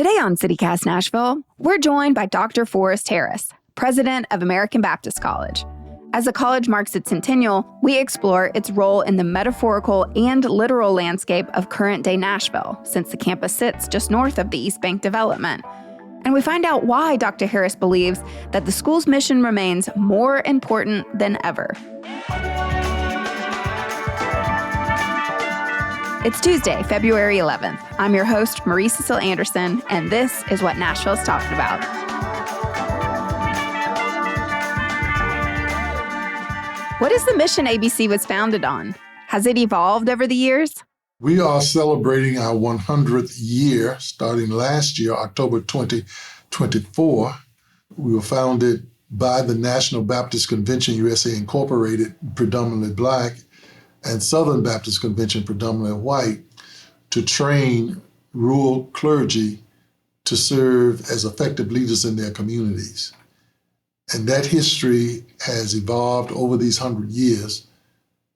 Today on CityCast Nashville, we're joined by Dr. Forrest Harris, president of American Baptist College. As the college marks its centennial, we explore its role in the metaphorical and literal landscape of current-day Nashville, since the campus sits just north of the East Bank development. And we find out why Dr. Harris believes that the school's mission remains more important than ever. It's Tuesday, February 11th. I'm your host, Marie Cecile Anderson, and this is what Nashville's talking about. What is the mission ABC was founded on? Has it evolved over the years? We are celebrating our 100th year, starting last year, October 2024. We were founded by the National Baptist Convention, USA Incorporated, predominantly Black, and Southern Baptist Convention, predominantly white, to train rural clergy to serve as effective leaders in their communities. And that history has evolved over these 100 years,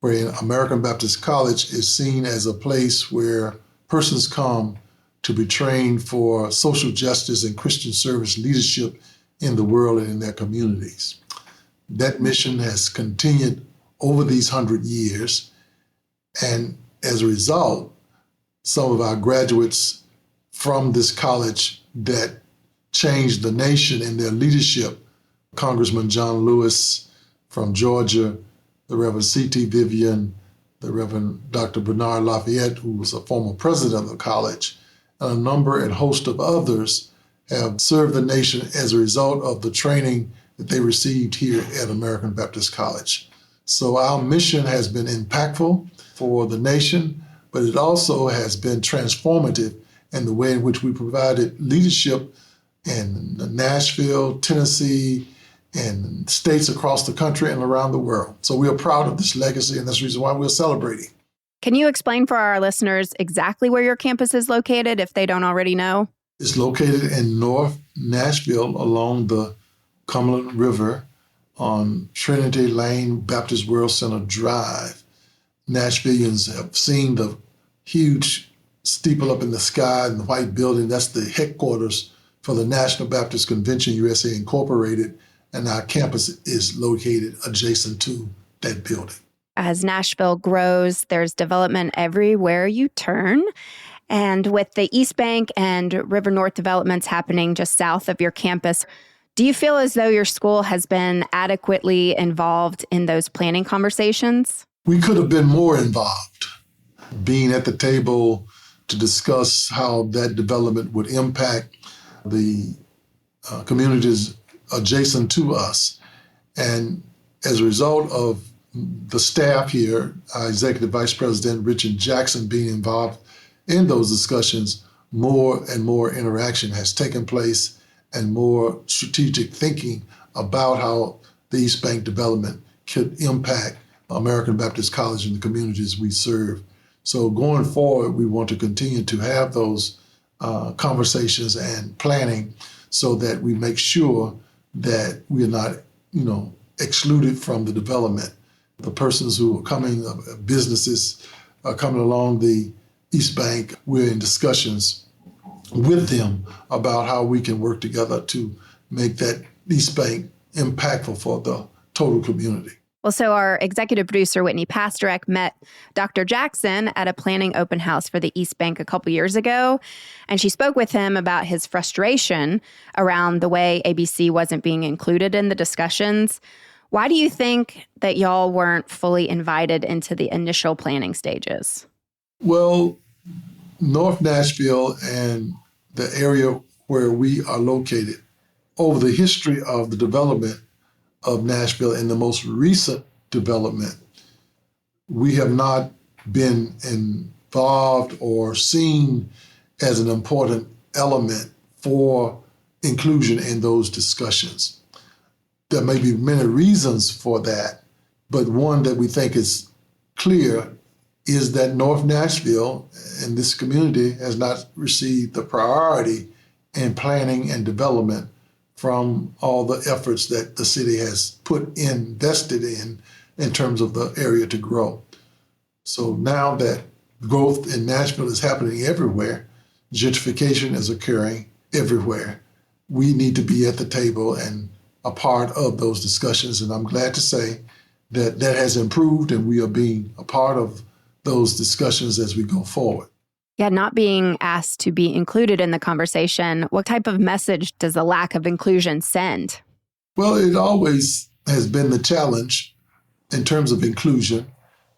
where American Baptist College is seen as a place where persons come to be trained for social justice and Christian service leadership in the world and in their communities. That mission has continued over these 100 years. And as a result, some of our graduates from this college that changed the nation in their leadership, Congressman John Lewis from Georgia, the Reverend C.T. Vivian, the Reverend Dr. Bernard Lafayette, who was a former president of the college, and a number and host of others have served the nation as a result of the training that they received here at American Baptist College. So our mission has been impactful for the nation, but it also has been transformative in the way in which we provided leadership in Nashville, Tennessee, and states across the country and around the world. So we are proud of this legacy, and that's the reason why we're celebrating. Can you explain for our listeners exactly where your campus is located if they don't already know? It's located in North Nashville along the Cumberland River on Trinity Lane, Baptist World Center Drive. Nashvillians have seen the huge steeple up in the sky and the white building. That's the headquarters for the National Baptist Convention, USA Incorporated, and our campus is located adjacent to that building. As Nashville grows, there's development everywhere you turn. And with the East Bank and River North developments happening just south of your campus, do you feel as though your school has been adequately involved in those planning conversations? We could have been more involved, being at the table to discuss how that development would impact the communities adjacent to us. And as a result of the staff here, our Executive Vice President Richard Jackson being involved in those discussions, more and more interaction has taken place and more strategic thinking about how the East Bank development could impact American Baptist College and the communities we serve. So going forward, we want to continue to have those conversations and planning so that we make sure that we are not, excluded from the development. The persons who are coming, businesses are coming along the East Bank, we're in discussions with them about how we can work together to make that East Bank impactful for the total community. Well, so our executive producer, Whitney Pastorek, met Dr. Jackson at a planning open house for the East Bank a couple years ago, and she spoke with him about his frustration around the way ABC wasn't being included in the discussions. Why do you think that y'all weren't fully invited into the initial planning stages? Well, North Nashville and the area where we are located, over the history of the development of Nashville and the most recent development, we have not been involved or seen as an important element for inclusion in those discussions. There may be many reasons for that, but one that we think is clear is that North Nashville and this community has not received the priority in planning and development from all the efforts that the city has invested in terms of the area to grow. So now that growth in Nashville is happening everywhere, gentrification is occurring, everywhere. We need to be at the table and a part of those discussions. And I'm glad to say that that has improved and we are being a part of those discussions as we go forward. Yeah, not being asked to be included in the conversation, what type of message does the lack of inclusion send? Well, it always has been the challenge in terms of inclusion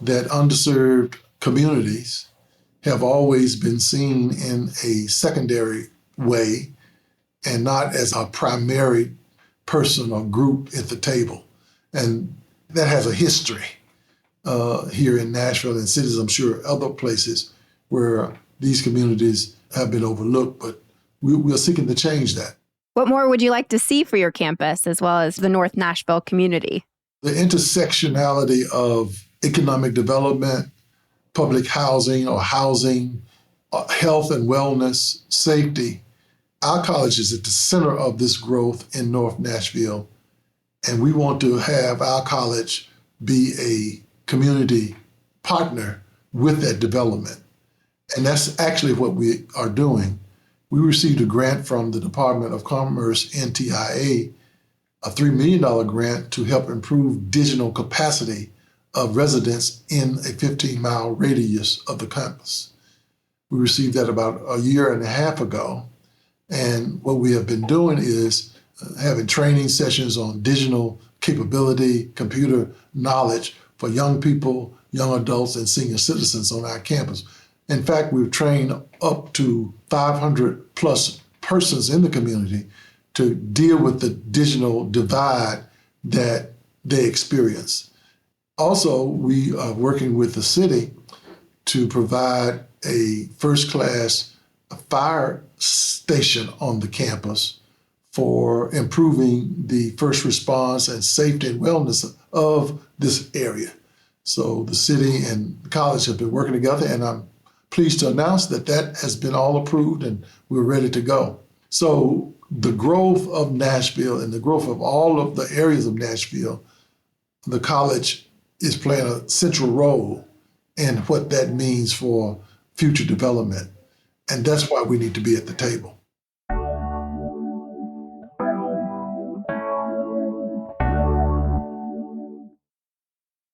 that underserved communities have always been seen in a secondary way and not as a primary person or group at the table. And that has a history here in Nashville and cities, I'm sure, other places where these communities have been overlooked, but we're seeking to change that. What more would you like to see for your campus as well as the North Nashville community? The intersectionality of economic development, public housing or housing, health and wellness, safety. Our college is at the center of this growth in North Nashville, and we want to have our college be a community partner with that development. And that's actually what we are doing. We received a grant from the Department of Commerce, NTIA, a $3 million grant to help improve digital capacity of residents in a 15-mile radius of the campus. We received that about a year and a half ago. And what we have been doing is having training sessions on digital capability, computer knowledge for young people, young adults, and senior citizens on our campus. In fact, we've trained up to 500 plus persons in the community to deal with the digital divide that they experience. Also, we are working with the city to provide a first-class fire station on the campus for improving the first response and safety and wellness of this area. So the city and the college have been working together, and I'm pleased to announce that that has been all approved and we're ready to go. So the growth of Nashville and the growth of all of the areas of Nashville, the college is playing a central role in what that means for future development. And that's why we need to be at the table.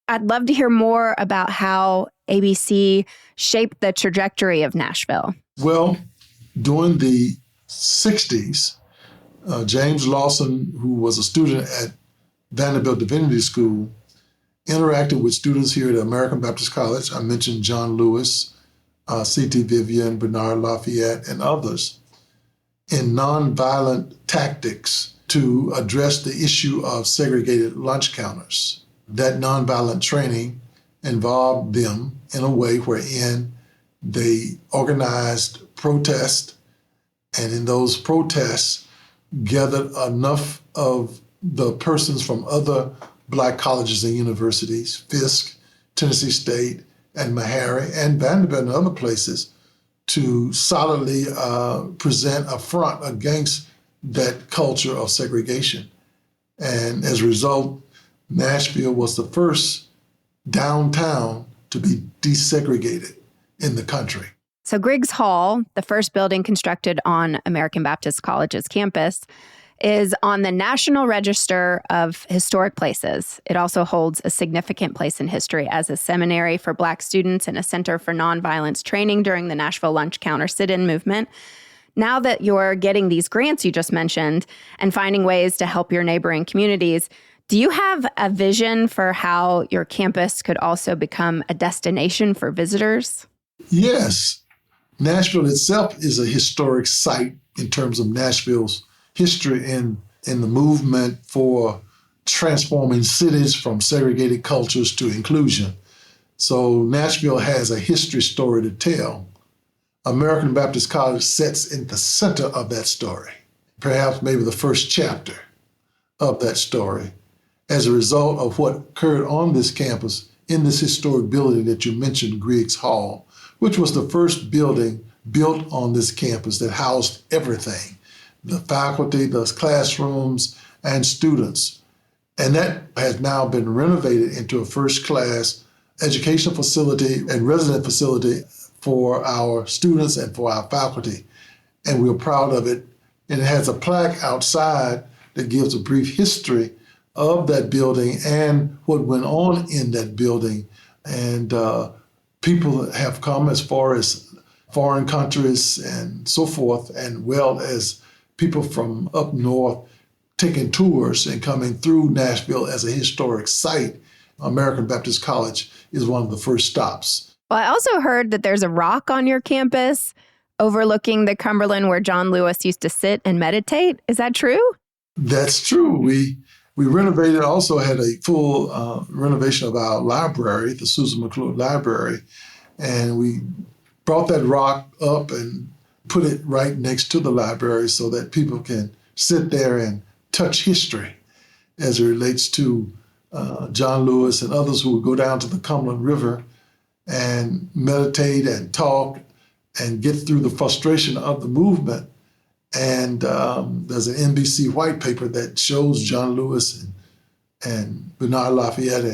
I'd love to hear more about how ABC shaped the trajectory of Nashville. Well, during the 60s, James Lawson, who was a student at Vanderbilt Divinity School, interacted with students here at American Baptist College. I mentioned John Lewis, C.T. Vivian, Bernard Lafayette, and others, in nonviolent tactics to address the issue of segregated lunch counters. That nonviolent training involved them in a way wherein they organized protest, and in those protests gathered enough of the persons from other Black colleges and universities, Fisk, Tennessee State, and Meharry, and Vanderbilt and other places, to solidly present a front against that culture of segregation. And as a result, Nashville was the first downtown to be desegregated in the country. So Griggs Hall, the first building constructed on American Baptist College's campus, is on the National Register of Historic Places. It also holds a significant place in history as a seminary for Black students and a center for nonviolence training during the Nashville lunch counter sit-in movement. Now that you're getting these grants you just mentioned and finding ways to help your neighboring communities, do you have a vision for how your campus could also become a destination for visitors? Yes. Nashville itself is a historic site in terms of Nashville's history in the movement for transforming cities from segregated cultures to inclusion. So Nashville has a history story to tell. American Baptist College sits in the center of that story, perhaps maybe the first chapter of that story, as a result of what occurred on this campus in this historic building that you mentioned, Griggs Hall, which was the first building built on this campus that housed everything, the faculty, the classrooms, and students. And that has now been renovated into a first-class educational facility and resident facility for our students and for our faculty. And we're proud of it And it has a plaque outside that gives a brief history of that building and what went on in that building. And people have come as far as foreign countries and so forth, and well as people from up north taking tours and coming through Nashville as a historic site. American Baptist College is one of the first stops. Well, I also heard that there's a rock on your campus overlooking the Cumberland where John Lewis used to sit and meditate. Is that true? That's true. We renovated, also had a full renovation of our library, the Susan McClure Library, and we brought that rock up and put it right next to the library so that people can sit there and touch history as it relates to John Lewis and others who would go down to the Cumberland River and meditate and talk and get through the frustration of the movement. And there's an NBC white paper that shows John Lewis and Bernard Lafayette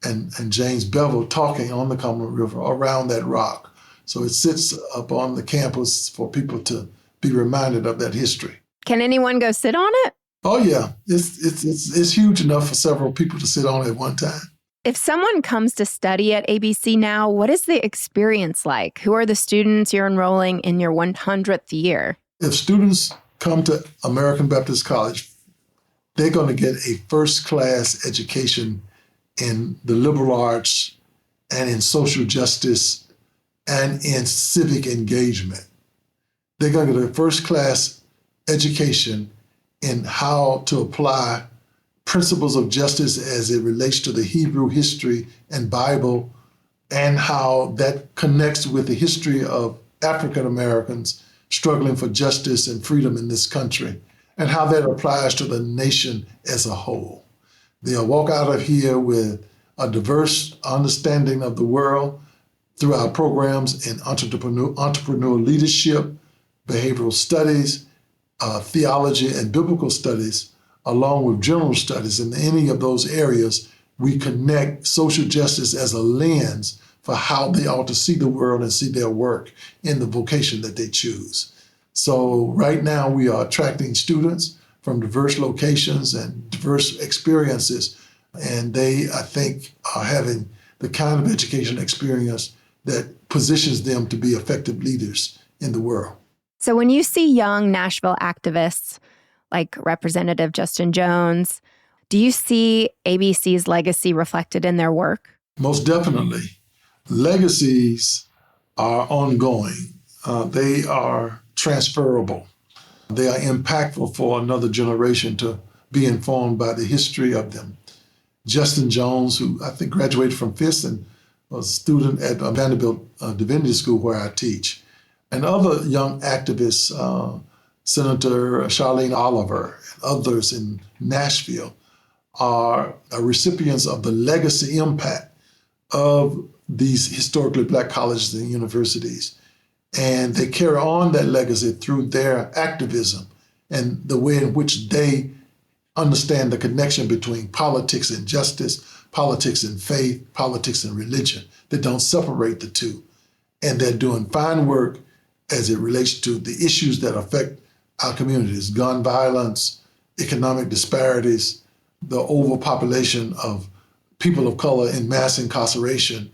and James Bevel talking on the Cumberland River around that rock. So it sits up on the campus for people to be reminded of that history. Can anyone go sit on it? Oh yeah, it's huge enough for several people to sit on at one time. If someone comes to study at ABC now, what is the experience like? Who are the students you're enrolling in your 100th year? If students come to American Baptist College, they're going to get a first-class education in the liberal arts and in social justice and in civic engagement. They're going to get a first-class education in how to apply principles of justice as it relates to the Hebrew history and Bible, and how that connects with the history of African Americans struggling for justice and freedom in this country, and how that applies to the nation as a whole. They'll walk out of here with a diverse understanding of the world through our programs in entrepreneurial leadership, behavioral studies, theology and biblical studies, along with general studies. In any of those areas, we connect social justice as a lens for how they ought to see the world and see their work in the vocation that they choose. So right now we are attracting students from diverse locations and diverse experiences, and they, I think, are having the kind of education experience that positions them to be effective leaders in the world. So when you see young Nashville activists like Representative Justin Jones, do you see ABC's legacy reflected in their work? Most definitely. Legacies are ongoing. They are transferable. They are impactful for another generation to be informed by the history of them. Justin Jones, who I think graduated from Fisk and was a student at Vanderbilt Divinity School where I teach, and other young activists, Senator Charlene Oliver and others in Nashville, are recipients of the legacy impact of these historically Black colleges and universities. And they carry on that legacy through their activism and the way in which they understand the connection between politics and justice, politics and faith, politics and religion. They don't separate the two. And they're doing fine work as it relates to the issues that affect our communities: gun violence, economic disparities, the overpopulation of people of color in mass incarceration.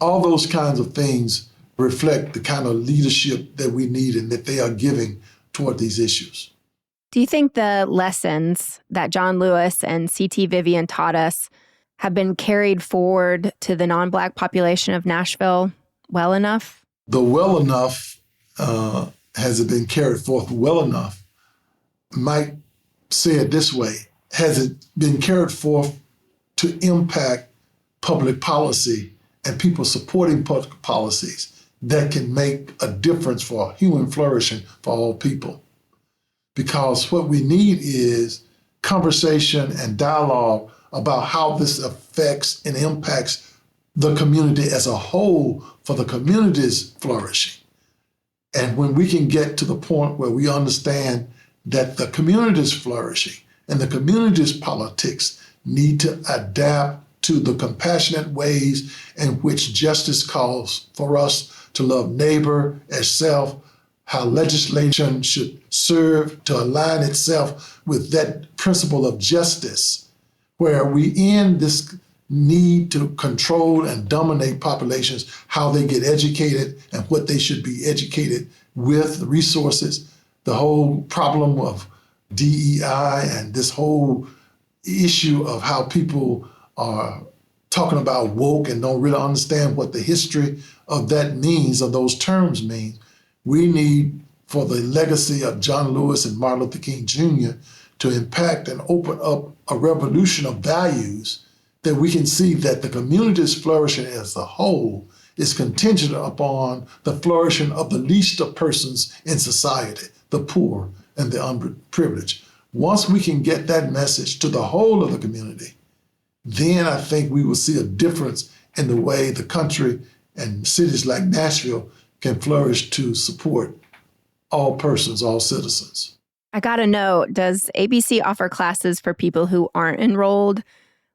All those kinds of things reflect the kind of leadership that we need and that they are giving toward these issues. Do you think the lessons that John Lewis and C.T. Vivian taught us have been carried forward to the non-Black population of Nashville well enough? The well enough, has it been carried forth well enough? Might say it this way: has it been carried forth to impact public policy and people supporting public policies that can make a difference for human flourishing for all people? Because what we need is conversation and dialogue about how this affects and impacts the community as a whole for the community's flourishing. And when we can get to the point where we understand that the community's flourishing and the community's politics need to adapt to the compassionate ways in which justice calls for us to love neighbor as self, how legislation should serve to align itself with that principle of justice, where we end this need to control and dominate populations, how they get educated and what they should be educated with, resources, the whole problem of DEI and this whole issue of how people are talking about woke and don't really understand what the history of that means, of those terms mean. We need, for the legacy of John Lewis and Martin Luther King Jr., to impact and open up a revolution of values that we can see that the community's flourishing as a whole is contingent upon the flourishing of the least of persons in society, the poor and the underprivileged. Once we can get that message to the whole of the community, then I think we will see a difference in the way the country and cities like Nashville can flourish to support all persons, all citizens. I gotta know, does ABC offer classes for people who aren't enrolled?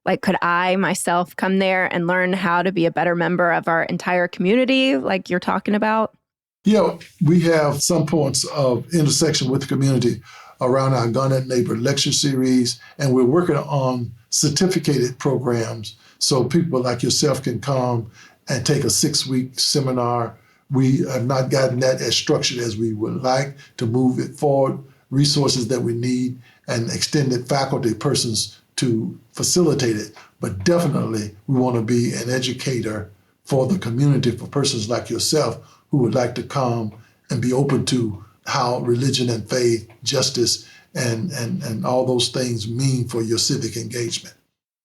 Like, could I myself come there and learn how to be a better member of our entire community, like you're talking about? Yeah, we have some points of intersection with the community around our Gun That Neighbor lecture series, and we're working on certificated programs so people like yourself can come and take a 6-week seminar. We have not gotten that as structured as we would like to move it forward, resources that we need, and extended faculty persons to facilitate it. But definitely we want to be an educator for the community, for persons like yourself who would like to come and be open to how religion and faith, justice, and all those things mean for your civic engagement.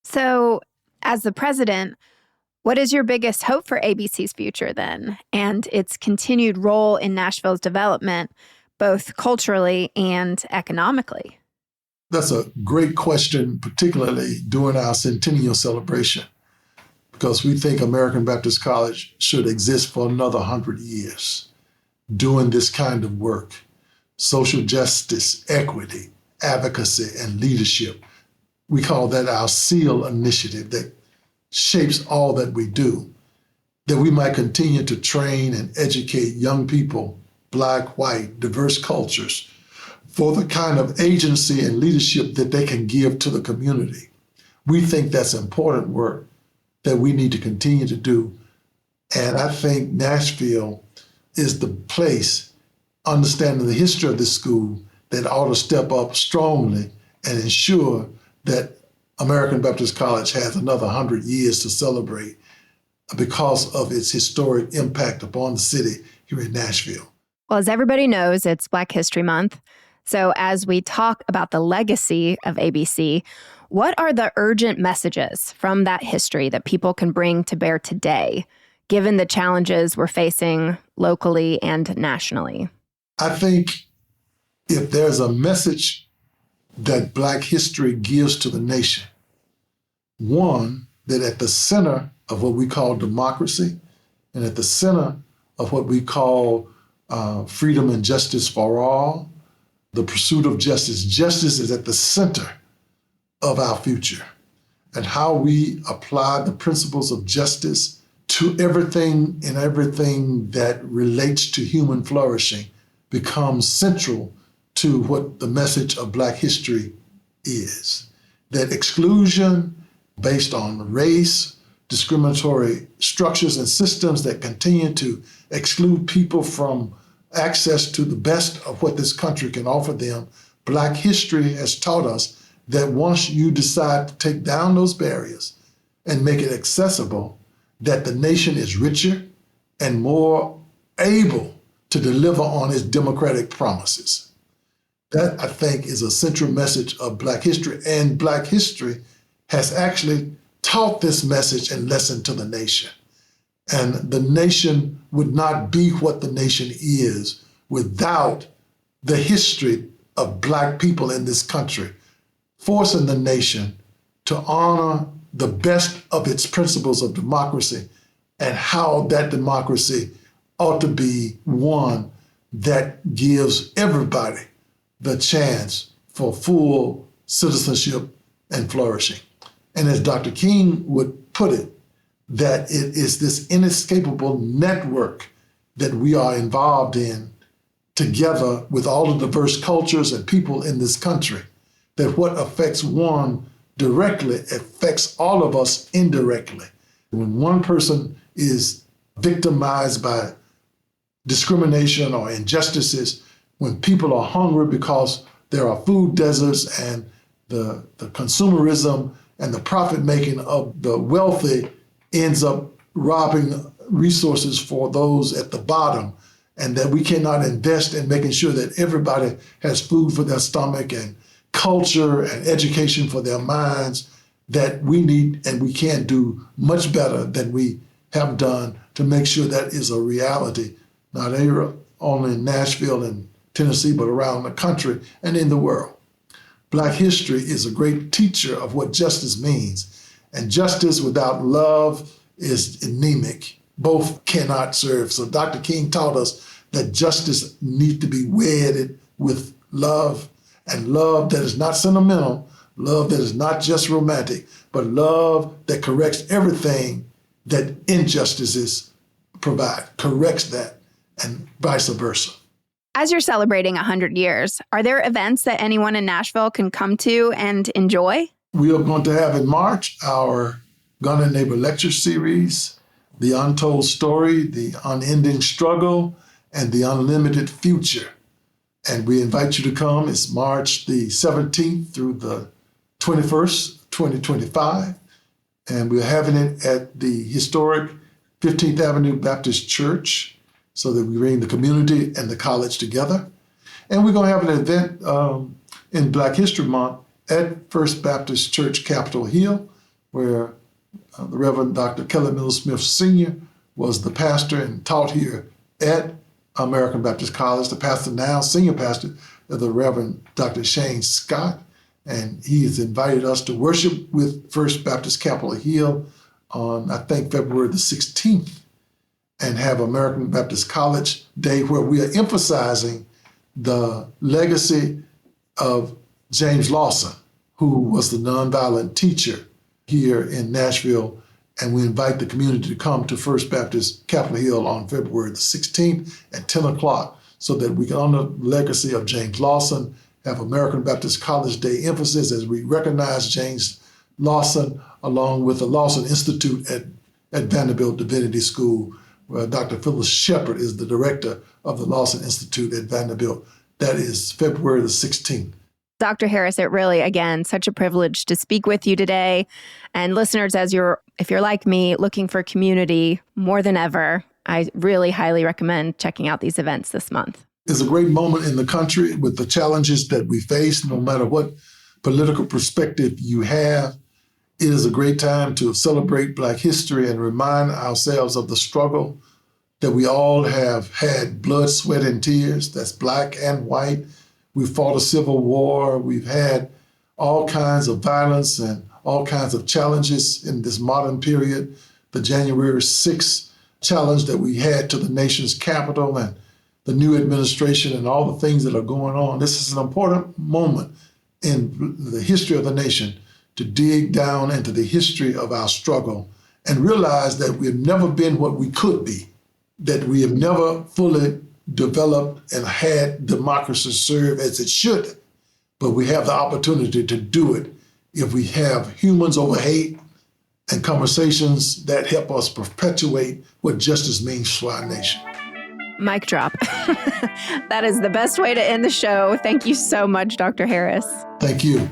So, as the president, what is your biggest hope for ABC's future then, and its continued role in Nashville's development, both culturally and economically? That's a great question, particularly during our centennial celebration, because we think American Baptist College should exist for another 100 years doing this kind of work: social justice, equity, advocacy, and leadership. We call that our SEAL initiative that shapes all that we do, that we might continue to train and educate young people, Black, white, diverse cultures, for the kind of agency and leadership that they can give to the community. We think that's important work that we need to continue to do. And I think Nashville is the place, understanding the history of this school, that ought to step up strongly and ensure that American Baptist College has another 100 years to celebrate because of its historic impact upon the city here in Nashville. Well, as everybody knows, it's Black History Month. So as we talk about the legacy of ABC, what are the urgent messages from that history that people can bring to bear today, given the challenges we're facing locally and nationally? I think if there's a message that Black history gives to the nation, one, that at the center of what we call democracy and at the center of what we call freedom and justice for all, the pursuit of justice. Justice is at the center of our future, and how we apply the principles of justice to everything that relates to human flourishing becomes central to what the message of Black history is. That exclusion based on race, discriminatory structures and systems that continue to exclude people from access to the best of what this country can offer them. Black history has taught us that once you decide to take down those barriers and make it accessible, that the nation is richer and more able to deliver on its democratic promises. That, I think, is a central message of Black history, and Black history has actually taught this message and lesson to the nation. And the nation would not be what the nation is without the history of Black people in this country, forcing the nation to honor the best of its principles of democracy and how that democracy ought to be one that gives everybody the chance for full citizenship and flourishing. And as Dr. King would put it, that it is this inescapable network that we are involved in together with all the diverse cultures and people in this country, that what affects one directly affects all of us indirectly. When one person is victimized by discrimination or injustices, when people are hungry because there are food deserts and the consumerism and the profit making of the wealthy ends up robbing resources for those at the bottom, and that we cannot invest in making sure that everybody has food for their stomach and culture and education for their minds, that we need and we can do much better than we have done to make sure that is a reality, not only in Nashville and Tennessee, but around the country and in the world. Black history is a great teacher of what justice means, and justice without love is anemic. Both cannot serve. So Dr. King taught us that justice needs to be wedded with love, and love that is not sentimental, love that is not just romantic, but love that corrects everything that injustices provide, corrects that, and vice versa. As you're celebrating 100 years, are there events that anyone in Nashville can come to and enjoy? We are going to have in March our Gun and Neighbor lecture series, The Untold Story, The Unending Struggle, and The Unlimited Future. And we invite you to come. It's March the 17th through the 21st, 2025. And we're having it at the historic 15th Avenue Baptist Church so that we bring the community and the college together. And we're going to have an event in Black History Month at First Baptist Church, Capitol Hill, where the Reverend Dr. Kelly Miller Smith Sr. was the pastor and taught here at American Baptist College. The pastor now, senior pastor, is the Reverend Dr. Shane Scott, and he has invited us to worship with First Baptist Capitol Hill on, I think, February the 16th, and have American Baptist College Day, where we are emphasizing the legacy of James Lawson, who was the nonviolent teacher here in Nashville. And we invite the community to come to First Baptist Capitol Hill on February the 16th at 10 o'clock so that we can honor the legacy of James Lawson, have American Baptist College Day emphasis as we recognize James Lawson, along with the Lawson Institute at Vanderbilt Divinity School, where Dr. Phyllis Shepard is the director of the Lawson Institute at Vanderbilt. That is February the 16th. Dr. Harris, it really, again, such a privilege to speak with you today. And listeners, if you're like me, looking for community more than ever, I really highly recommend checking out these events this month. It's a great moment in the country with the challenges that we face, no matter what political perspective you have. It is a great time to celebrate Black history and remind ourselves of the struggle that we all have had, blood, sweat, and tears. That's Black and white. We've fought a civil war. We've had all kinds of violence and all kinds of challenges in this modern period. The January 6th challenge that we had to the nation's capital and the new administration and all the things that are going on. This is an important moment in the history of the nation to dig down into the history of our struggle and realize that we have never been what we could be, that we have never fully developed and had democracy serve as it should, but we have the opportunity to do it if we have humans over hate and conversations that help us perpetuate what justice means for our nation. Mic drop. That is the best way to end the show. Thank you so much, Dr. Harris. Thank you.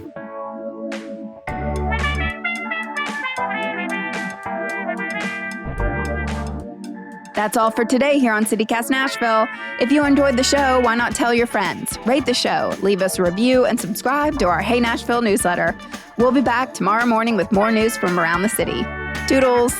That's all for today here on CityCast Nashville. If you enjoyed the show, why not tell your friends? Rate the show, leave us a review, and subscribe to our Hey Nashville newsletter. We'll be back tomorrow morning with more news from around the city. Toodles!